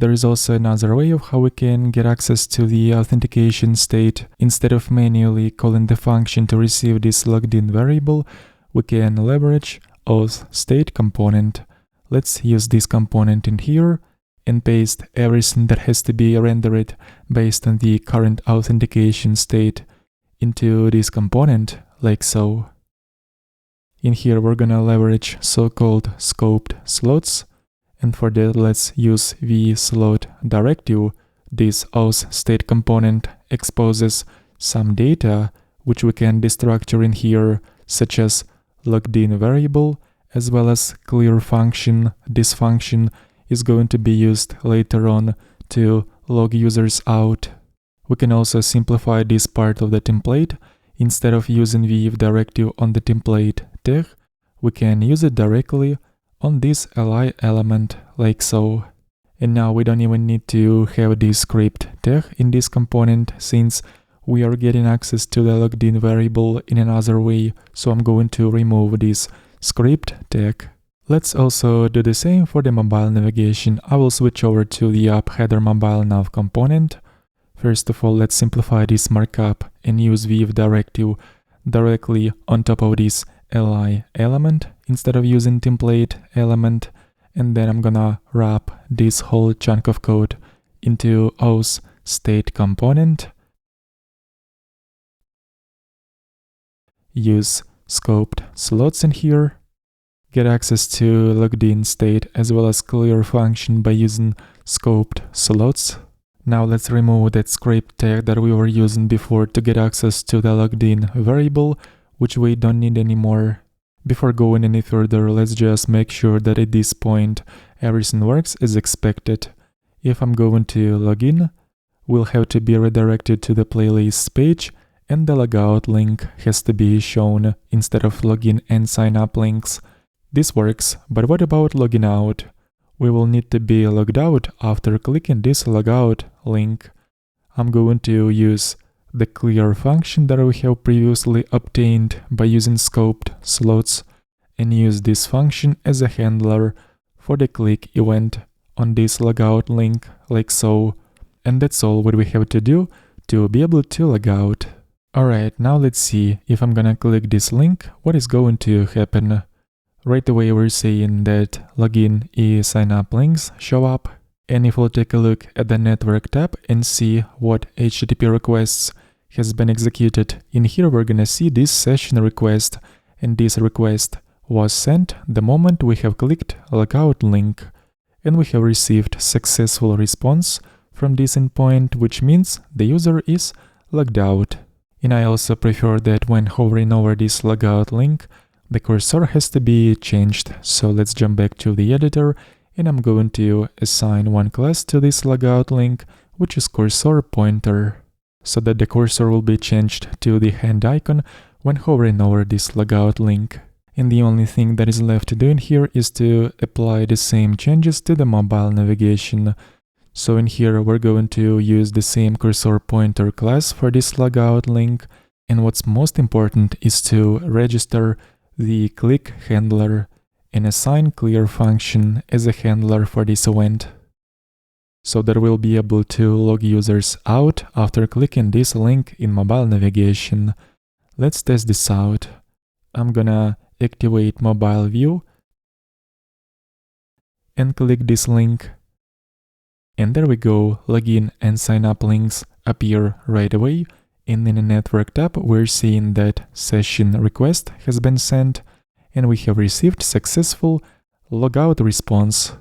There is also another way of how we can get access to the authentication state. Instead of manually calling the function to receive this logged in variable, we can leverage auth state component. Let's use this component in here and paste everything that has to be rendered based on the current authentication state into this component, like so. In here we're gonna leverage so-called scoped slots, and for that let's use the slot directive. This auth state component exposes some data which we can destructure in here, such as logged in variable as well as clear function. This function is going to be used later on to log users out. We can also simplify this part of the template. Instead of using the if directive on the template tag, we can use it directly on this li element, like so. And now we don't even need to have this script tag in this component, since we are getting access to the logged in variable in another way, so I'm going to remove this script tag. Let's also do the same for the mobile navigation. I will switch over to the app header mobile nav component. First of all, let's simplify this markup and use the if directive directly on top of this li element instead of using template element. And then I'm gonna wrap this whole chunk of code into auth state component. Use scoped slots in here. Get access to logged in state as well as clear function by using scoped slots. Now let's remove that script tag that we were using before to get access to the logged in variable, which we don't need anymore. Before going any further, let's just make sure that at this point everything works as expected. If I'm going to log in, we'll have to be redirected to the playlists page, and the logout link has to be shown instead of login and sign up links. This works, but what about logging out? We will need to be logged out after clicking this logout link. I'm going to use the clear function that we have previously obtained by using scoped slots and use this function as a handler for the click event on this logout link, like so. And that's all what we have to do to be able to log out. Alright, now let's see if I'm gonna click this link, what is going to happen. Right away we're seeing that login and sign up links show up. And if we'll take a look at the network tab and see what HTTP requests has been executed, in here we're gonna see this session request, and this request was sent the moment we have clicked logout link, and we have received successful response from this endpoint, which means the user is logged out. And I also prefer that when hovering over this logout link, the cursor has to be changed. So let's jump back to the editor, and I'm going to assign one class to this logout link, which is cursor pointer, so that the cursor will be changed to the hand icon when hovering over this logout link. And the only thing that is left to do in here is to apply the same changes to the mobile navigation. So in here we're going to use the same cursor pointer class for this logout link, and what's most important is to register the click handler and assign clear function as a handler for this event, so that we'll be able to log users out after clicking this link in mobile navigation. Let's test this out. I'm gonna activate mobile view and click this link. And there we go, login and sign up links appear right away. And in the network tab, we're seeing that session request has been sent and we have received successful logout response.